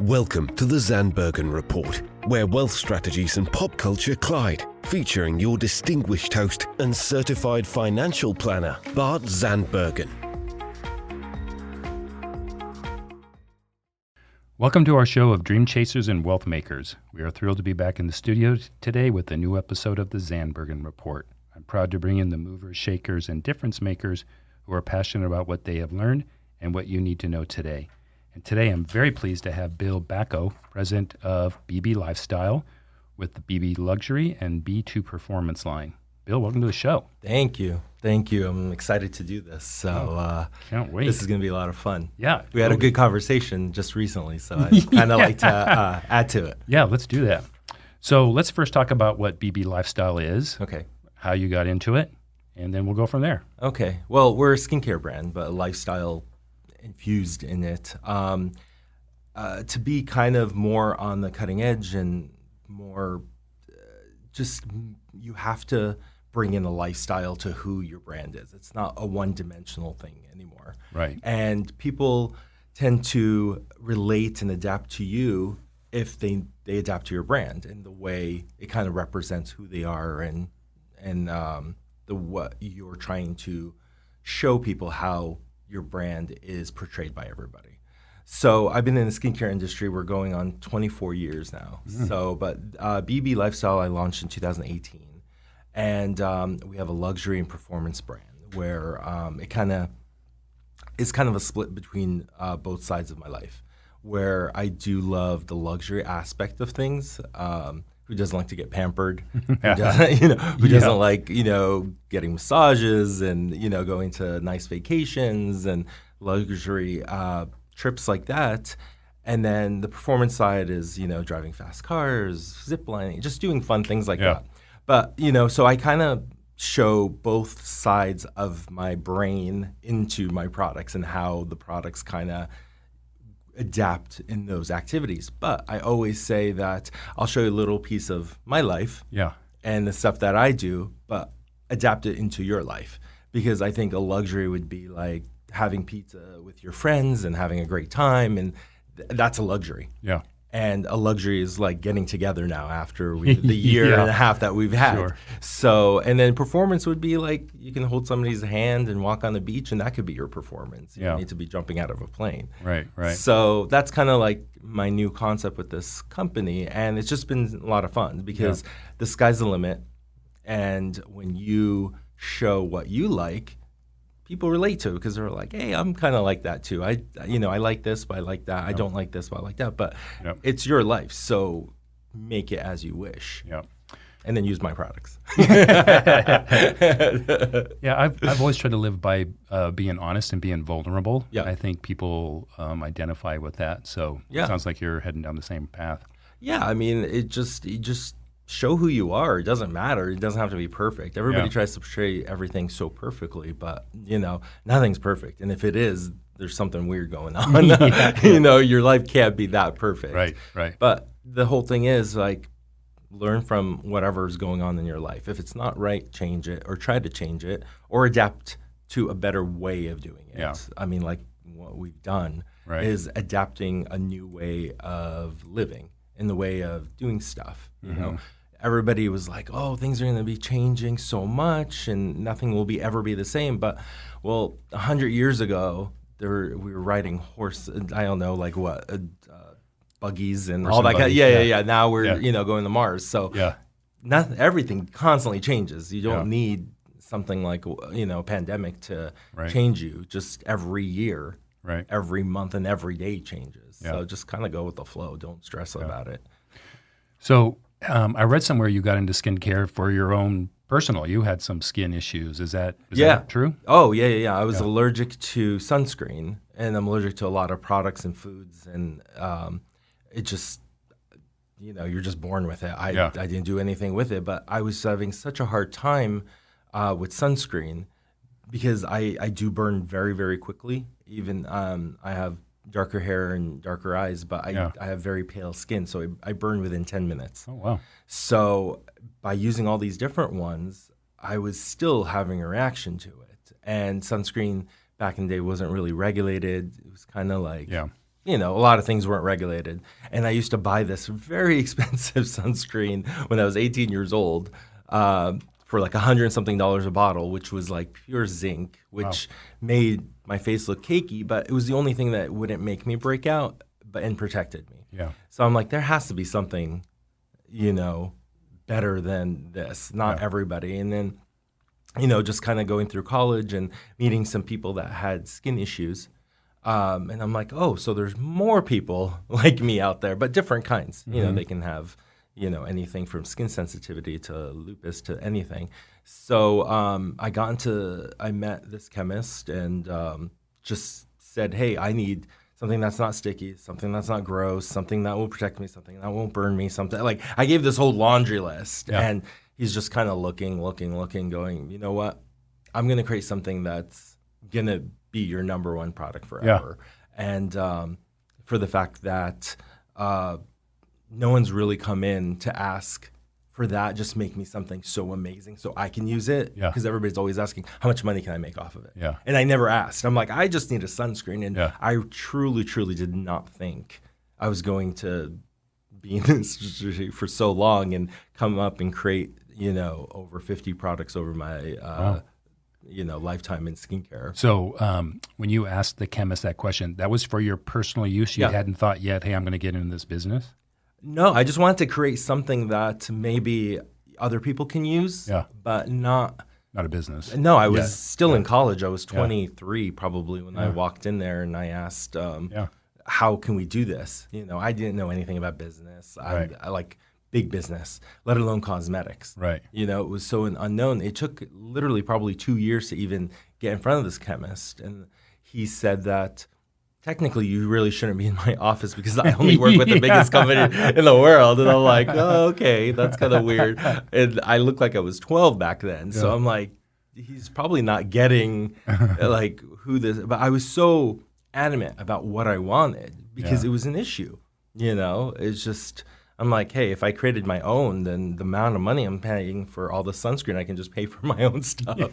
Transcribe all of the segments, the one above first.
Welcome to the Zandbergen Report, where wealth strategies and pop culture collide, featuring your distinguished host and certified financial planner, Bart Zandbergen. Welcome to our show of Dream Chasers and Wealth Makers. We are thrilled to be back in the studio today with a new episode of the Zandbergen Report. I'm proud to bring in the movers, shakers, and difference makers who are passionate about what they have learned and what you need to know today. And today I'm very pleased to have Bill Bakho, president of BB Lifestyle with the BB Luxury and B2 Performance line. Bill, welcome to the show. Thank you. I'm excited to do this. So can't wait. This is going to be a lot of fun. Yeah. We had a good conversation just recently, so I'd kind of like to add to it. Yeah, let's do that. So let's first talk about what BB Lifestyle is, Okay. how you got into it, and then we'll go from there. Okay. Well, we're a skincare brand, but a lifestyle infused in it. To be kind of more on the cutting edge and more just you have to bring in a lifestyle to who your brand is. It's not a one-dimensional thing anymore. Right. And people tend to relate and adapt to you if they adapt to your brand and the way it kind of represents who they are and the what you're trying to show people how your brand is portrayed by everybody. So I've been in the skincare industry. We're going on 24 years now. But BB Lifestyle I launched in 2018. And we have a luxury and performance brand where it kind of is kind of a split between both sides of my life, where I do love the luxury aspect of things. Who doesn't like to get pampered? Who doesn't like, getting massages and, going to nice vacations and luxury trips like that. And then the performance side is, driving fast cars, zip lining, just doing fun things like that. But, so I kind of show both sides of my brain into my products and how the products kind of adapt in those activities. But I always say that I'll show you a little piece of my life and the stuff that I do, but adapt it into your life. Because I think a luxury would be like having pizza with your friends and having a great time, and that's a luxury. Yeah. And a luxury is like getting together now after the year and a half that we've had. Sure. So, and then performance would be like you can hold somebody's hand and walk on the beach, and that could be your performance. You don't need to be jumping out of a plane. Right. So that's kind of like my new concept with this company, and it's just been a lot of fun because the sky's the limit. And when you show what you like, people relate to it because they're like, hey, I'm kind of like that too. I like this, but I like that. I don't like this, but I like that. But it's your life, so make it as you wish. And then use my products. I've always tried to live by being honest and being vulnerable. I think people identify with that. So it sounds like you're heading down the same path. Yeah, I mean, you just show who you are. It doesn't matter. It doesn't have to be perfect. Everybody tries to portray everything so perfectly, but nothing's perfect. And if it is, there's something weird going on. Your life can't be that perfect. Right. But the whole thing is like learn from whatever's going on in your life. If it's not right, change it or try to change it or adapt to a better way of doing it. I mean, like what we've done is adapting a new way of living in the way of doing stuff. You know, everybody was like, "Oh, things are going to be changing so much, and nothing will ever be the same." But 100 years ago, we were riding horse. I don't know, like what, buggies and all that. Yeah. Now we're going to Mars. So everything constantly changes. You don't need something like a pandemic to change you. Just every year. Right. Every month and every day changes. So just kind of go with the flow. Don't stress about it. So I read somewhere you got into skincare for your own personal. You had some skin issues. Is that true? Oh, yeah. I was allergic to sunscreen, and I'm allergic to a lot of products and foods. And it just, you're just born with it. I didn't do anything with it, but I was having such a hard time with sunscreen because I do burn very, very quickly. Even I have darker hair and darker eyes, but I have very pale skin, so I burn within 10 minutes. Oh, wow. So by using all these different ones, I was still having a reaction to it. And sunscreen back in the day wasn't really regulated. It was kind of like a lot of things weren't regulated. And I used to buy this very expensive sunscreen when I was 18 years old for like $100 and something a bottle, which was like pure zinc, which made my face look cakey, but it was the only thing that wouldn't make me break out and protected me. Yeah. So I'm like, there has to be something, better than this. Not everybody. And then, just kind of going through college and meeting some people that had skin issues. And I'm like, oh, so there's more people like me out there, but different kinds. They can have, anything from skin sensitivity to lupus to anything. So I met this chemist and just said, hey, I need something that's not sticky, something that's not gross, something that will protect me, something that won't burn me, something like I gave this whole laundry list. Yeah. And he's just kind of looking, going, you know what? I'm going to create something that's going to be your number one product forever. Yeah. And for the fact that no one's really come in to ask for that, just make me something so amazing so I can use it. Because everybody's always asking, how much money can I make off of it? Yeah. And I never asked. I'm like, I just need a sunscreen. And I truly, truly did not think I was going to be in this industry for so long and come up and create, over 50 products over my lifetime in skincare. So when you asked the chemist that question, that was for your personal use? You hadn't thought yet, hey, I'm going to get into this business? No, I just wanted to create something that maybe other people can use, but not a business. No, I was still in college. I was 23 probably when I walked in there, and I asked, how can we do this? I didn't know anything about business. I like big business, let alone cosmetics. Right. It was so unknown. It took literally probably 2 years to even get in front of this chemist. And he said that technically you really shouldn't be in my office because I only work with the biggest company in the world. And I'm like, oh, okay, that's kind of weird. And I looked like I was 12 back then. So I'm like, he's probably not getting like who this, but I was so adamant about what I wanted because it was an issue. It's just, I'm like, hey, if I created my own, then the amount of money I'm paying for all the sunscreen, I can just pay for my own stuff.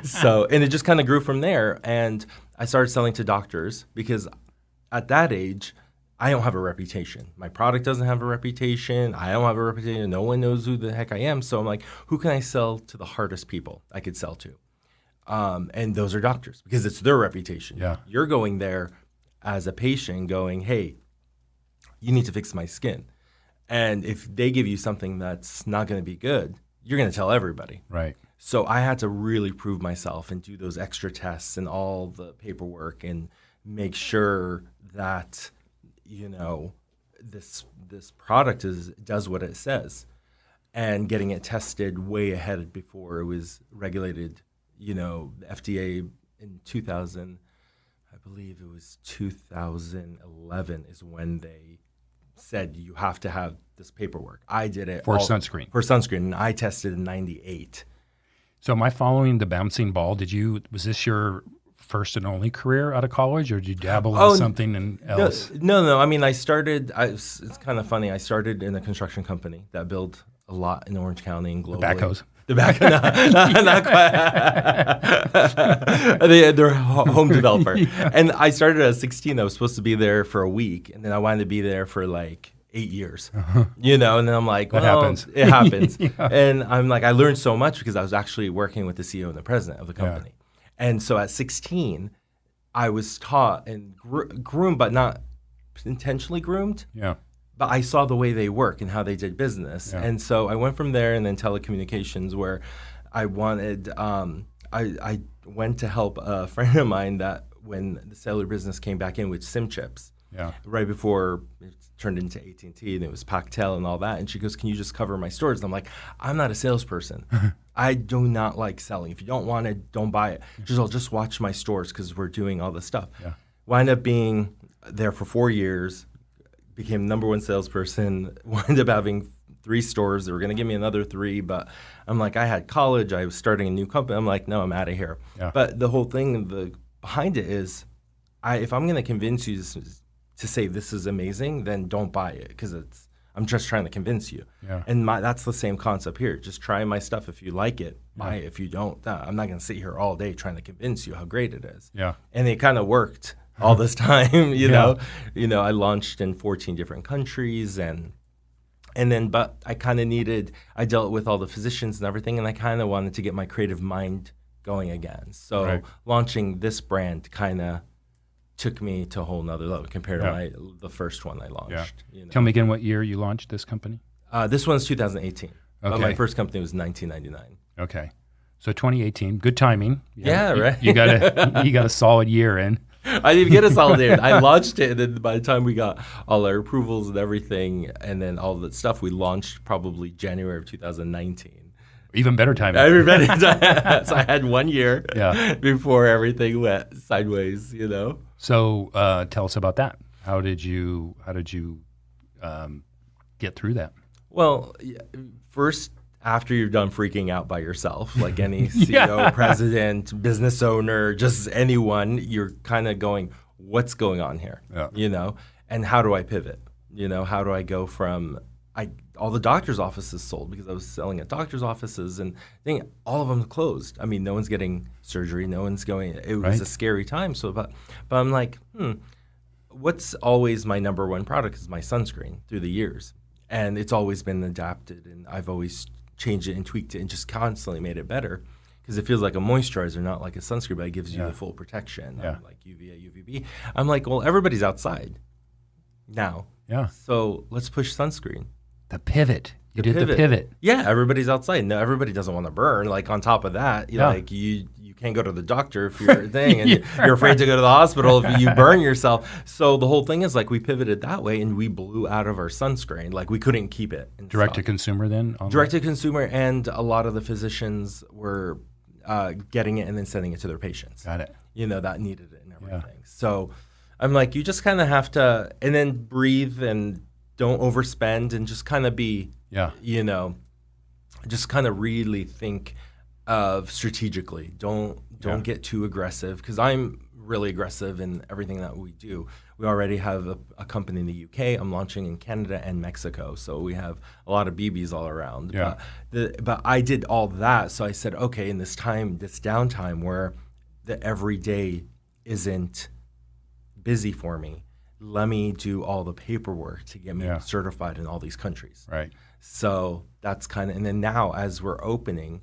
So, and it just kind of grew from there. And I started selling to doctors because at that age, I don't have a reputation. My product doesn't have a reputation. I don't have a reputation. No one knows who the heck I am. So I'm like, who can I sell to the hardest people I could sell to? And those are doctors because it's their reputation. Yeah. You're going there as a patient going, hey, you need to fix my skin. And if they give you something that's not going to be good, you're going to tell everybody. Right. So I had to really prove myself and do those extra tests and all the paperwork and make sure that, this product does what it says, and getting it tested way ahead before it was regulated. The FDA in 2000, I believe it was 2011 is when they said you have to have this paperwork. I did it for sunscreen. For sunscreen, and I tested in 98. So am I following the bouncing ball? Was this your first and only career out of college, or did you dabble in something else? No. I mean, it's kind of funny. I started in a construction company that built a lot in Orange County and globally. Bakhos. Tobacco, not quite. They're a home developer. Yeah. And I started at 16. I was supposed to be there for a week, and then I wanted to be there for like 8 years. And then I'm like, well, happens. It happens. And I'm like, I learned so much because I was actually working with the CEO and the president of the company. Yeah. And so at 16, I was taught and groomed, but not intentionally groomed. Yeah. But I saw the way they work and how they did business. Yeah. And so I went from there and then telecommunications, where I wanted, I went to help a friend of mine that when the cellular business came back in with SIM chips, right before it turned into AT&T and it was Pactel and all that. And she goes, can you just cover my stores? And I'm like, I'm not a salesperson. I do not like selling. If you don't want it, don't buy it. She goes, I'll just watch my stores because we're doing all this stuff. Yeah. Wind up being there for 4 years. Became number one salesperson, wound up having 3 stores. They were going to give me another 3, but I'm like, I had college. I was starting a new company. I'm like, no, I'm out of here. Yeah. But the whole thing behind it is, if I'm going to convince you to say this is amazing, then don't buy it because I'm just trying to convince you. Yeah. And that's the same concept here. Just try my stuff. If you like it, buy it. If you don't, I'm not going to sit here all day trying to convince you how great it is. Yeah. And it kind of worked. all this time, you know. I launched in 14 different countries and then, but I kind of I dealt with all the physicians and everything, and I kind of wanted to get my creative mind going again. So launching this brand kind of took me to a whole nother level compared to the first one I launched. Yeah. Tell me again what year you launched this company? This one's 2018. Okay. But my first company was 1999. Okay. So 2018, good timing. Right. You got a solid year in. I didn't even get a solid year. I launched it, and then by the time we got all our approvals and everything, and then all that stuff, we launched probably January of 2019. Even better timing. So I had 1 year before everything went sideways, you know. So tell us about that. How did you get through that? Well, first, after you've done freaking out by yourself, like any CEO, president, business owner, just anyone, you're kind of going, what's going on here? You know, and how do I pivot? You know, how do I go from all the doctor's offices sold because I was selling at doctor's offices, and all of them closed. I mean, no one's getting surgery, no one's going. It was a scary time. So, but I'm like, what's always my number one product is my sunscreen through the years, and it's always been adapted, and I've always changed it and tweaked it and just constantly made it better because it feels like a moisturizer, not like a sunscreen, but it gives you the full protection, like UVA, UVB. I'm like, well, everybody's outside now, so let's push sunscreen. The pivot. You did the pivot. Yeah, everybody's outside. No, everybody doesn't want to burn. Like on top of that, like you can't go to the doctor if you're a thing, and you're afraid to go to the hospital if you burn yourself. So the whole thing is like we pivoted that way, and we blew out of our sunscreen. Like we couldn't keep it. Direct to consumer then? Direct to consumer, and a lot of the physicians were getting it and then sending it to their patients. Got it. You know, that needed it and everything. So I'm like, you just kind of have to, and then breathe and don't overspend and just kind of be, you know, just kind of really think of strategically. Don't get too aggressive, because I'm really aggressive in everything that we do. We already have a company in the UK. I'm launching in Canada and Mexico, so we have a lot of BBs all around. Yeah. But I did all that, so I said, okay, in this downtime where the everyday isn't busy for me, let me do all the paperwork to get me certified in all these countries. Right. So that's kind of, and then now as we're opening,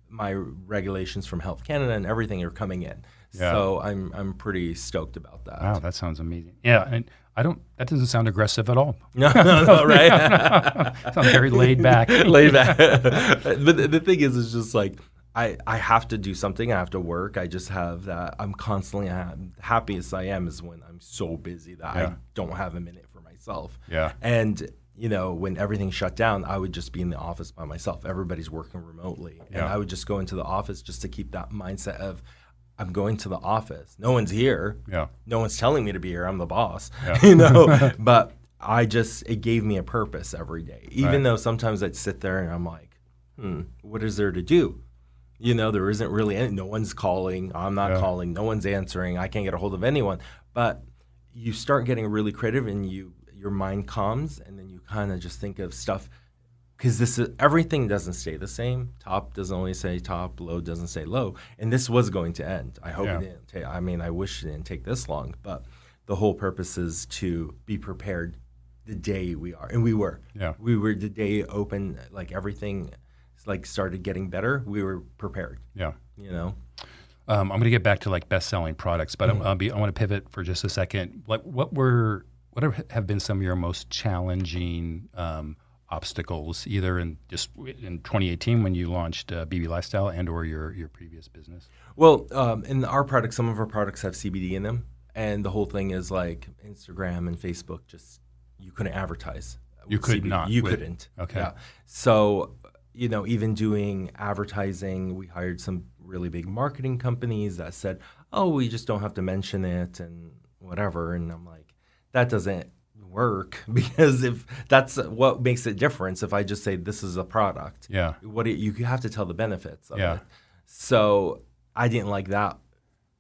my regulations from Health Canada and everything are coming in. Yeah. So I'm pretty stoked about that. Wow, that sounds amazing. Yeah, and that doesn't sound aggressive at all. No, right? Sounds very laid back. Laid back. But the thing is, it's just like, I have to do something. I have to work. I just have that. I'm constantly happiest I am is when I'm so busy that I don't have a minute for myself. Yeah. And you know, when everything shut down, I would just be in the office by myself. Everybody's working remotely, and I would just go into the office just to keep that mindset of, I'm going to the office. No one's here. Yeah. No one's telling me to be here. I'm the boss. Yeah. You know. But it gave me a purpose every day. Even though sometimes I'd sit there and I'm like, what is there to do? You know, there isn't really any. No one's calling. I'm not calling. No one's answering. I can't get a hold of anyone. But you start getting really creative, and your mind calms, and then you kind of just think of stuff, because everything doesn't stay the same. Top doesn't always say top, low doesn't say low, and this was going to end. I hope it didn't take. I mean, I wish it didn't take this long, but the whole purpose is to be prepared the day we are, and we were. Yeah, we were the day open, like everything, like started getting better. We were prepared. Yeah, you know. I'm going to get back to like best-selling products, but I want to pivot for just a second. Like, what have been some of your most challenging obstacles, either in 2018 when you launched BB Lifestyle and/or your previous business? Well, in our products, some of our products have CBD in them, and the whole thing is like Instagram and Facebook, just you couldn't advertise. You could CBD. not. You couldn't. Okay. Yeah. So, you know, even doing advertising, we hired some really big marketing companies that said, "Oh, we just don't have to mention it and whatever," and I'm like, that doesn't work, because if that's what makes it different, if I just say this is a product, you have to tell the benefits of it. So I didn't like that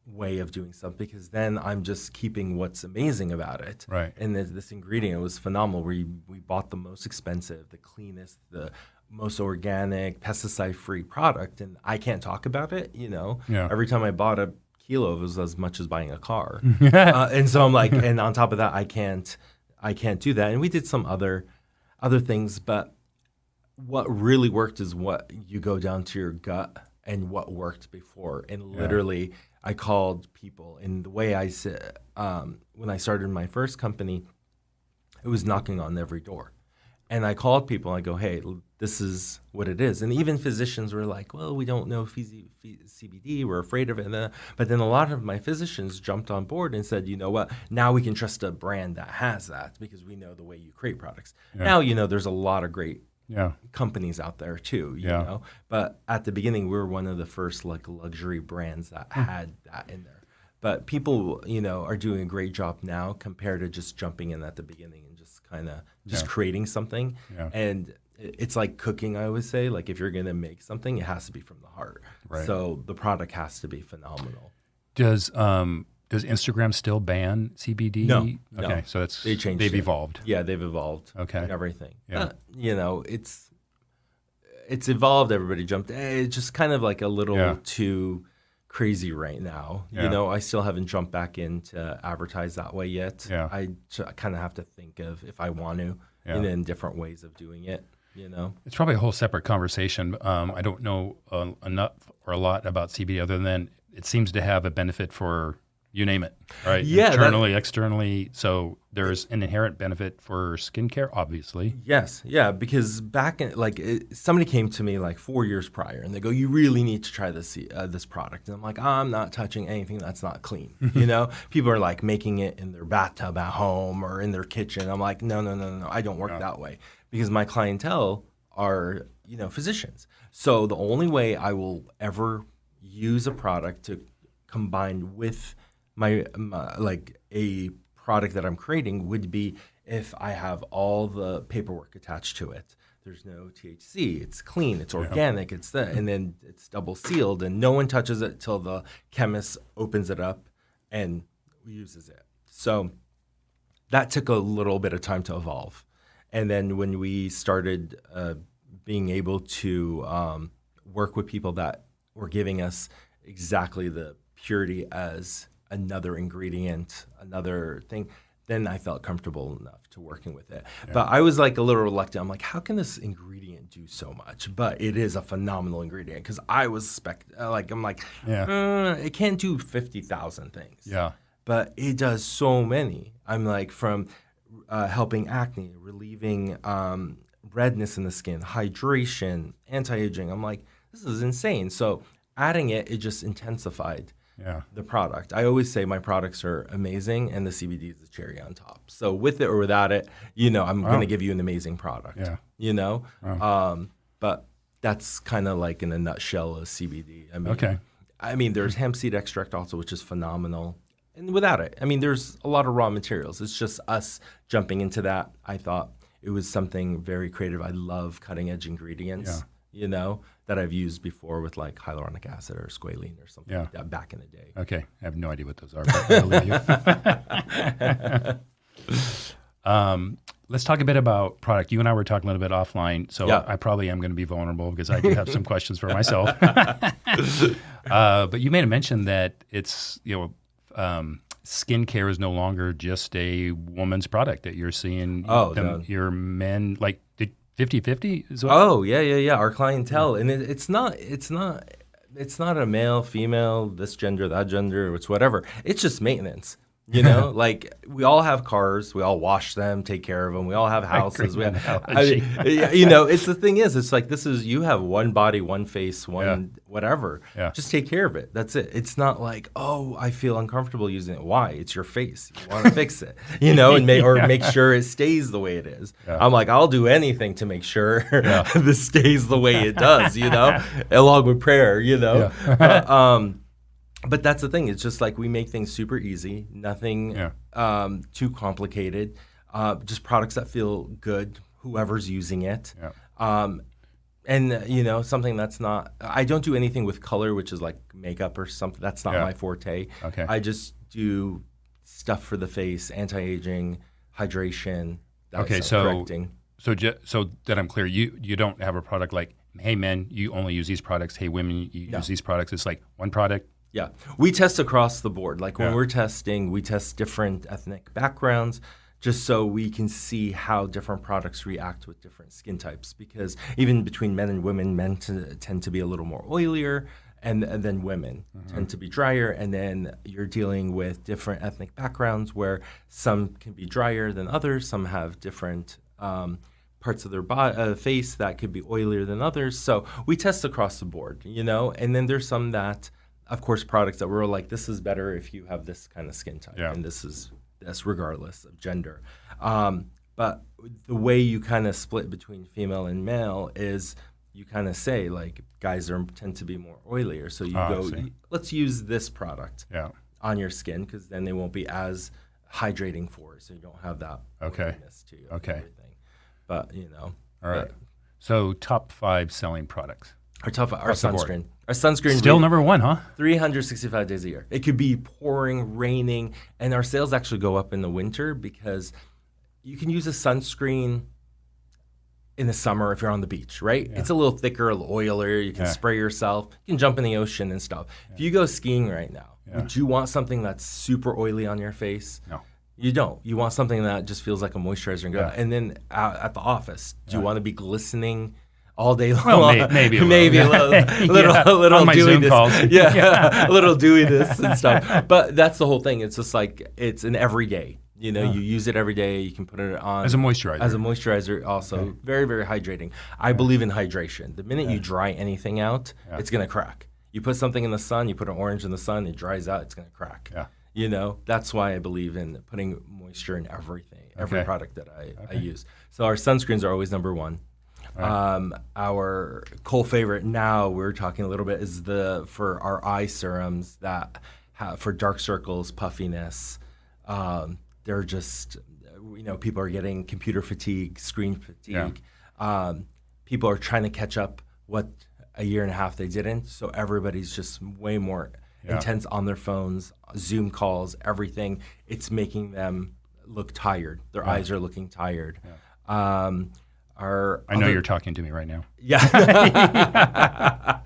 way of doing stuff, because then I'm just keeping what's amazing about it. Right. And this ingredient was phenomenal. We bought the most expensive, the cleanest, the most organic, pesticide-free product, and I can't talk about it. You know, every time I bought a kilo was as much as buying a car. And so I'm like, and on top of that, I can't do that. And we did some other things, but what really worked is what you go down to your gut and what worked before. And literally, I called people. And the way I said, when I started my first company, it was knocking on every door. And I called people. I go, hey, this is what it is. And even physicians were like, well, we don't know CBD. We're afraid of it. But then a lot of my physicians jumped on board and said, you know what? Now we can trust a brand that has that because we know the way you create products. Now, there's a lot of great companies out there too, you know. But at the beginning, we were one of the first like luxury brands that had that in there. But people, are doing a great job now compared to just jumping in at the beginning and just kind of creating something. And it's like cooking, I always say. Like if you're going to make something, it has to be from the heart. Right. So the product has to be phenomenal. Does Instagram still ban CBD? No. Okay, so they've evolved. Yeah, they've evolved. Okay. And everything. Yeah. It's evolved. Everybody jumped. It's just kind of like a little too crazy right now. I still haven't jumped back in to advertise that way yet. I kind of have to think of if I want to in different ways of doing it. It's probably a whole separate conversation. I don't know enough or a lot about CBD other than it seems to have a benefit for you name it, right? Yeah. Internally, externally. So there's an inherent benefit for skincare, obviously. Yes. Yeah. Because back in somebody came to me like 4 years prior and they go, you really need to try this product. And I'm like, I'm not touching anything that's not clean. People are like making it in their bathtub at home or in their kitchen. I'm like, no. I don't work that way because my clientele are, physicians. So the only way I will ever use a product to combine with my like a product that I'm creating would be if I have all the paperwork attached to it. There's no THC. It's clean. It's organic. It's and then it's double sealed, and no one touches it till the chemist opens it up and uses it. So that took a little bit of time to evolve, and then when we started being able to work with people that were giving us exactly the purity as another ingredient, another thing, then I felt comfortable enough to working with it. But I was like a little reluctant. I'm like, how can this ingredient do so much? But it is a phenomenal ingredient because I was it can't do 50,000 things. Yeah. But it does so many. I'm like from helping acne, relieving redness in the skin, hydration, anti-aging. I'm like, this is insane. So adding it just intensified the product. I always say my products are amazing and the CBD is the cherry on top. So with it or without it, I'm going to give you an amazing product, but that's kind of like in a nutshell of CBD. I mean, there's hemp seed extract also, which is phenomenal. And without it, there's a lot of raw materials. It's just us jumping into that. I thought it was something very creative. I love cutting edge ingredients, that I've used before with like hyaluronic acid or squalene or something like that back in the day. Okay. I have no idea what those are, but I believe you. Let's talk a bit about product. You and I were talking a little bit offline, so I probably am going to be vulnerable because I do have some questions for myself. But you made a mention that it's, skincare is no longer just a woman's product, that you're seeing your men, like 50-50 is what? Oh, yeah. Our clientele. And it's not a male, female, this gender, that gender, it's whatever. It's just maintenance. Like we all have cars, we all wash them, take care of them. We all have houses. It's the thing is, it's like you have one body, one face, whatever. Yeah. Just take care of it. That's it. It's not like, oh, I feel uncomfortable using it. Why? It's your face. You want to fix it, and make sure it stays the way it is. Yeah. I'm like, I'll do anything to make sure this stays the way it does. Along with prayer. Yeah. But that's the thing. It's just like we make things super easy, nothing too complicated, just products that feel good, whoever's using it. Yeah. And, something that's not – I don't do anything with color, which is like makeup or something. That's not my forte. Okay. I just do stuff for the face, anti-aging, hydration, correcting. So that I'm clear, you don't have a product like, hey, men, you only use these products. Hey, women, you use these products. It's like one product. Yeah. We test across the board. Like when we're testing, we test different ethnic backgrounds just so we can see how different products react with different skin types. Because even between men and women, men tend to be a little more oilier, and then women tend to be drier. And then you're dealing with different ethnic backgrounds where some can be drier than others. Some have different parts of their face that could be oilier than others. So we test across the board, you know. And then there's some that, of course, products that we're like, this is better if you have this kind of skin type, and this is regardless of gender. But the way you kind of split between female and male is you kind of say, like, guys tend to be more oilier. So you go, let's use this product on your skin because then they won't be as hydrating for it. So you don't have that oiliness to you. Everything. But, you know. All right. So top 5 selling products. Our sunscreen. Our sunscreen. Still number 1, huh? 365 days a year. It could be pouring, raining, and our sales actually go up in the winter because you can use a sunscreen in the summer if you're on the beach, right? Yeah. It's a little thicker, a little oilier. You can spray yourself. You can jump in the ocean and stuff. Yeah. If you go skiing right now, would you want something that's super oily on your face? No. You don't. You want something that just feels like a moisturizer and go. And then at the office, do you want to be glistening all day long? Well, maybe a little on my doing Zoom this. calls. A little doing this and stuff. But that's the whole thing. It's just like it's an everyday. You know, you use it every day. You can put it on as a moisturizer. As a moisturizer, also very, very hydrating. I believe in hydration. The minute you dry anything out, it's gonna crack. You put something in the sun, you put an orange in the sun, it dries out, it's gonna crack. Yeah. You know, that's why I believe in putting moisture in everything, every product that I use. So our sunscreens are always number 1. Right. Our cold favorite now, we're talking a little bit, is for our eye serums that for dark circles, puffiness. They're just, you know, people are getting computer fatigue, screen fatigue. Yeah. People are trying to catch up what a year and a half they didn't. So everybody's just way more intense on their phones, Zoom calls, everything. It's making them look tired. Their eyes are looking tired. Yeah. I know you're talking to me right now. Yeah.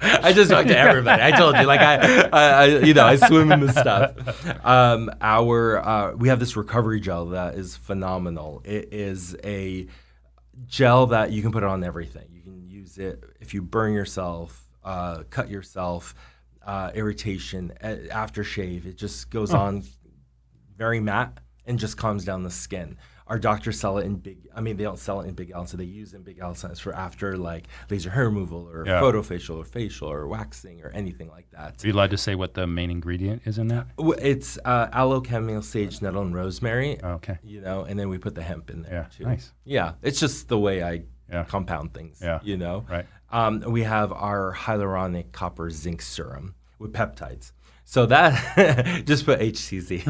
I just talk to everybody. I told you, like I swim in this stuff. We have this recovery gel that is phenomenal. It is a gel that you can put on everything. You can use it if you burn yourself, cut yourself, irritation, aftershave. It just goes on very matte and just calms down the skin. Our doctors sell it in they don't sell it in big gallons, so they use it in big gallons for after like laser hair removal or photofacial or facial or waxing or anything like that. Are you allowed to say what the main ingredient is in that? It's aloe, chamomile, sage, nettle, and rosemary. Okay. You know, and then we put the hemp in there too. Nice. Yeah, it's just the way I compound things. Yeah. You know. Right. We have our hyaluronic copper zinc serum with peptides. So that, just put HCZ.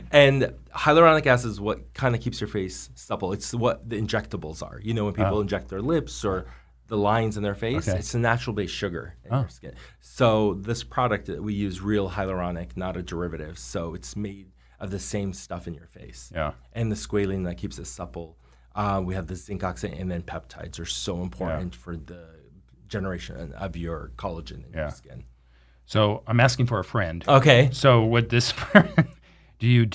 And hyaluronic acid is what kind of keeps your face supple. It's what the injectables are. You know, when people inject their lips or the lines in their face, it's a natural-based sugar in your skin. So this product, we use real hyaluronic, not a derivative. So it's made of the same stuff in your face. Yeah. And the squalene that keeps it supple. We have the zinc oxide, and then peptides are so important for the generation of your collagen in your skin. So I'm asking for a friend. Okay. So with this, do you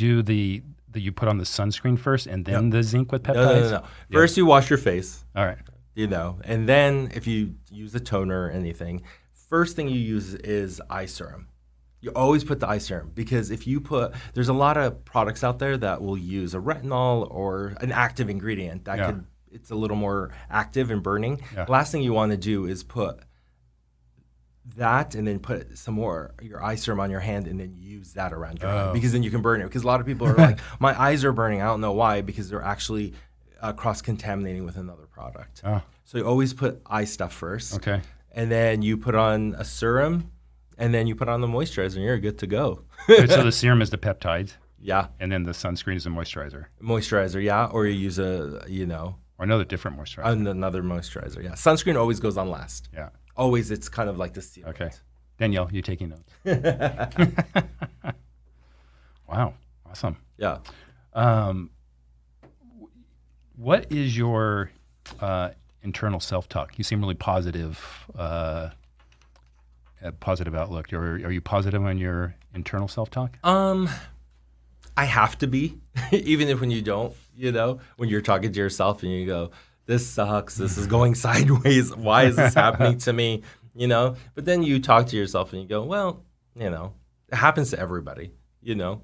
you put on the sunscreen first and then the zinc with peptides? No. First you wash your face. All right. You know, and then if you use a toner or anything, first thing you use is eye serum. You always put the eye serum because there's a lot of products out there that will use a retinol or an active ingredient that it's a little more active and burning. Yeah. Last thing you want to do is put that and then put some more your eye serum on your hand and then use that around your hand because then you can burn it. Because a lot of people are like, my eyes are burning. I don't know why, because they're actually cross-contaminating with another product. So you always put eye stuff first. Okay. And then you put on a serum and then you put on the moisturizer and you're good to go. So the serum is the peptides. Yeah. And then the sunscreen is the moisturizer. Moisturizer, yeah. Or you use or another different moisturizer. Another moisturizer, yeah. Sunscreen always goes on last. Yeah. Always, it's kind of like the seal. Okay. Danielle, you taking notes? Wow. Awesome. Yeah. What is your internal self-talk? You seem really positive. positive outlook? Are you positive on your internal self-talk? I have to be, even if when you don't, when you're talking to yourself and you go, this sucks, this is going sideways, why is this happening to me, But then you talk to yourself and you go, well, it happens to everybody, Not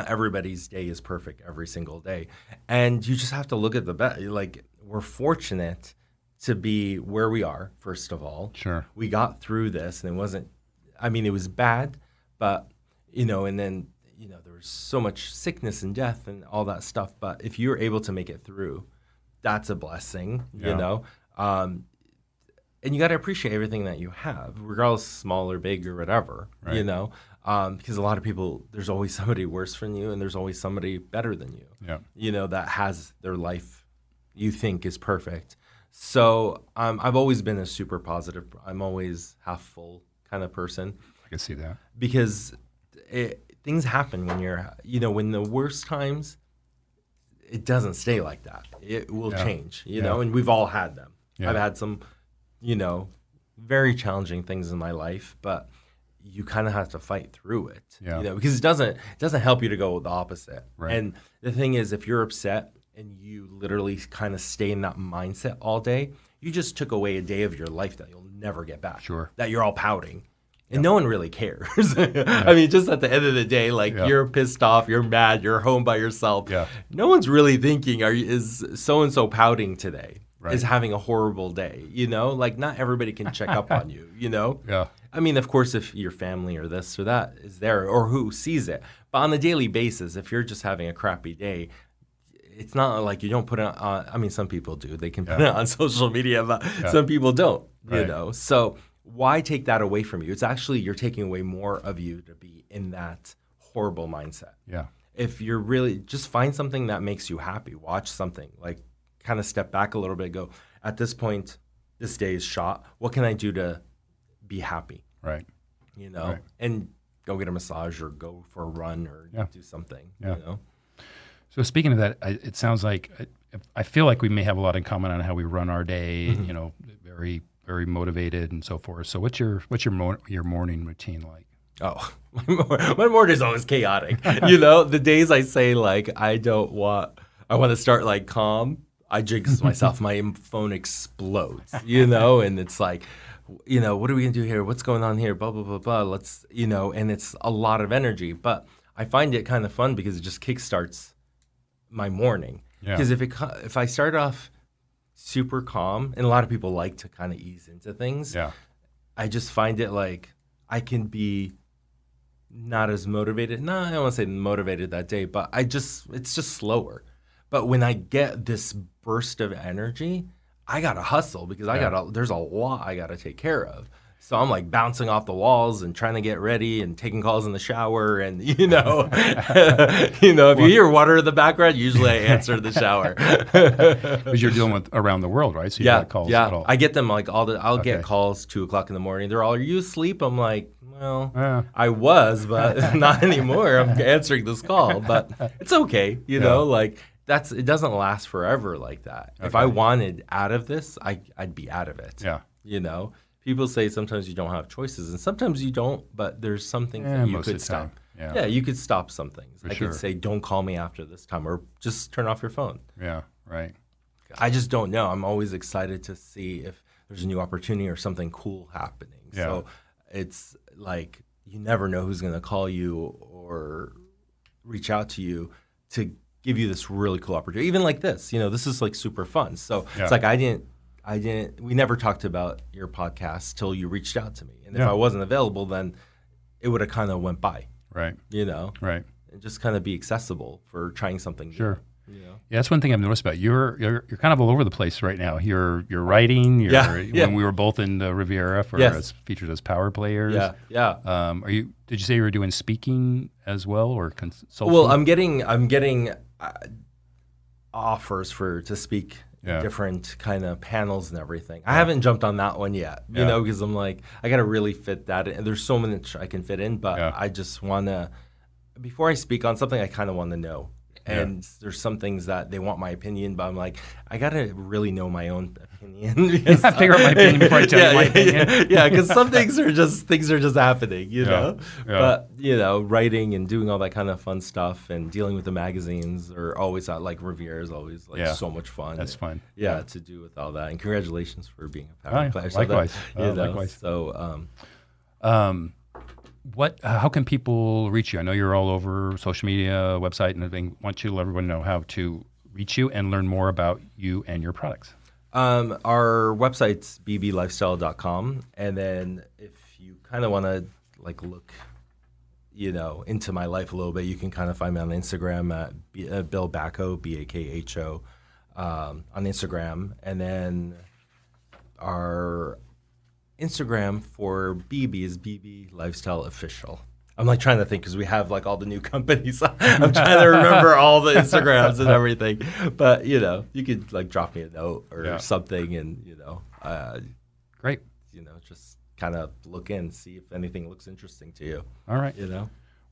everybody's day is perfect every single day. And you just have to look at the best. Like, we're fortunate to be where we are, first of all. Sure. We got through this, and it was bad, but, and then, there was so much sickness and death and all that stuff. But if you're able to make it through, that's a blessing, And you got to appreciate everything that you have, regardless small or big or whatever, right. Because a lot of people, there's always somebody worse than you, and there's always somebody better than you, that has their life you think is perfect. So I've always been a super positive, I'm always half full kind of person. I can see that. Because things happen when when the worst times, it doesn't stay like that. It will change, and we've all had them. Yeah. I've had some, very challenging things in my life, but you kind of have to fight through it, because it doesn't help you to go the opposite. Right. And the thing is, if you're upset and you literally kind of stay in that mindset all day, you just took away a day of your life that you'll never get back. Sure. That you're all pouting. And no one really cares. I mean, just at the end of the day, you're pissed off, you're mad, you're home by yourself. Yeah. No one's really thinking, is so-and-so pouting today? Right. Is having a horrible day, Not everybody can check up on you, Yeah. I mean, of course, if your family or this or that is there or who sees it. But on a daily basis, if you're just having a crappy day, it's not like you don't put it on. I mean, some people do. They can put it on social media, but some people don't, So why take that away from you? It's actually, you're taking away more of you to be in that horrible mindset. Yeah. If you're really, just find something that makes you happy. Watch something, kind of step back a little bit, go, at this point, this day is shot. What can I do to be happy? Right. Right. And go get a massage or go for a run or do something, So speaking of that, it sounds like, I feel like we may have a lot in common on how we run our day, very, very motivated and so forth. So what's your morning routine like? Oh, my morning is always chaotic. The days I say I want to start calm, I jinx myself. My phone explodes, and it's like, what are we going to do here? What's going on here? Blah, blah, blah, blah. Let's, and it's a lot of energy. But I find it kind of fun because it just kickstarts my morning. Because if I start off super calm, and a lot of people like to kind of ease into things, I just find it I can be not as motivated. No, I don't want to say motivated that day, but it's just slower. But when I get this burst of energy, I gotta hustle because there's a lot I gotta take care of. So I'm bouncing off the walls and trying to get ready and taking calls in the shower and if you hear water in the background, usually I answer the shower. Because you're dealing with around the world, right? So you got calls at all. I get them I'll get calls 2:00 in the morning. They're all, are you asleep? I'm like, well, I was, but not anymore. I'm answering this call, but it's okay, it doesn't last forever like that. Okay. If I wanted out of this, I'd be out of it. Yeah. People say sometimes you don't have choices, and sometimes you don't, but there's some things that you could stop. Yeah, you could stop some things. I could say, don't call me after this time, or just turn off your phone. Yeah, right. I just don't know. I'm always excited to see if there's a new opportunity or something cool happening. Yeah. So it's you never know who's going to call you or reach out to you to give you this really cool opportunity. Even like this, this is super fun. So it's we never talked about your podcast till you reached out to me. And if I wasn't available, then it would have kind of went by. Right. Right. And just kind of be accessible for trying something new. Sure. Yeah, that's one thing I've noticed about you. You're kind of all over the place right now. You're writing. When we were both in the Riviera as featured as power players. Yeah. Did you say you were doing speaking as well or consulting? Well, I'm getting offers to speak different kind of panels and everything. I haven't jumped on that one yet, because I'm I got to really fit that in. There's so many I can fit in, but I just want to, before I speak on something, I kind of want to know And there's some things that they want my opinion, but I'm like, I got to really know my own opinion. Because, figure out my opinion before I tell you my opinion. Yeah, because some things are just happening, you know? But, writing and doing all that kind of fun stuff and dealing with the magazines are always, Riviera is always, so much fun. That's fun. Yeah, to do with all that. And congratulations for being a Power player. Likewise. Likewise. So, how can people reach you? I know you're all over social media, website, and everything. I want you to let everyone know how to reach you and learn more about you and your products. Our website's bblifestyle.com, and then if you kind of want to look, into my life a little bit, you can kind of find me on Instagram at Bill Bakho, Bakho, on Instagram, and then our Instagram for BB is BB Lifestyle Official. I'm trying to think because we have all the new companies. I'm trying to remember all the Instagrams and everything. But you could drop me a note or something, and great. Just kind of look in, see if anything looks interesting to you. All right.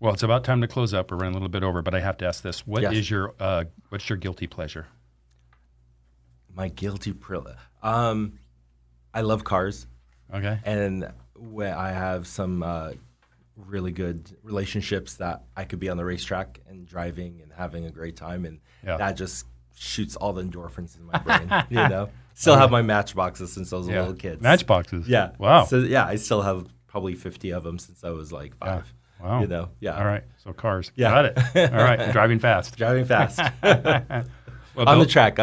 Well, it's about time to close up. We're running a little bit over, but I have to ask this: what's your guilty pleasure? My guilty pleasure. I love cars. Okay. And when I have some really good relationships that I could be on the racetrack and driving and having a great time, and that just shoots all the endorphins in my brain. Still have my matchboxes since I was a little kid. Matchboxes. Yeah. Wow. So I still have probably 50 of them since I was 5. Yeah. Wow. Yeah. All right. So cars. Yeah. Got it. All right. Driving fast. Driving fast. Well, on the track.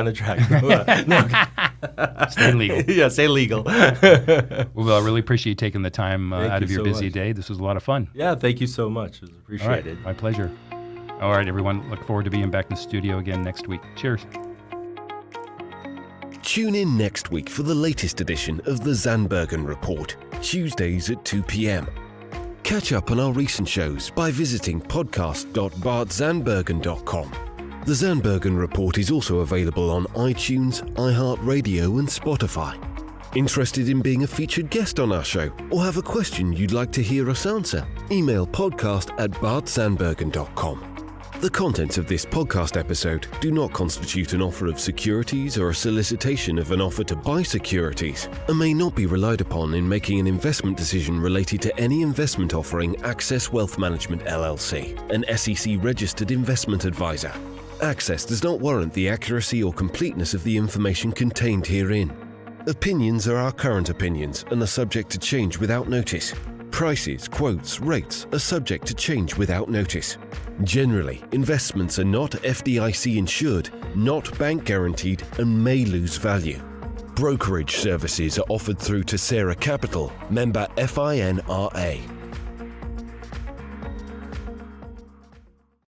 Stay legal. Yeah, stay legal. Well, I really appreciate you taking the time out of your busy day. This was a lot of fun. Yeah, thank you so much. It was appreciated. Right, my pleasure. All right, everyone. Look forward to being back in the studio again next week. Cheers. Tune in next week for the latest edition of the Zandbergen Report, Tuesdays at 2 p.m. Catch up on our recent shows by visiting podcast.bartzandbergen.com. The Zandbergen Report is also available on iTunes, iHeartRadio and Spotify. Interested in being a featured guest on our show or have a question you'd like to hear us answer? Email podcast@bartzandbergen.com. The contents of this podcast episode do not constitute an offer of securities or a solicitation of an offer to buy securities and may not be relied upon in making an investment decision related to any investment offering Access Wealth Management LLC, an SEC-registered investment advisor. Access does not warrant the accuracy or completeness of the information contained herein. Opinions are our current opinions and are subject to change without notice. Prices, quotes, rates are subject to change without notice. Generally, investments are not FDIC insured, not bank guaranteed, and may lose value. Brokerage services are offered through Tessera Capital, member FINRA.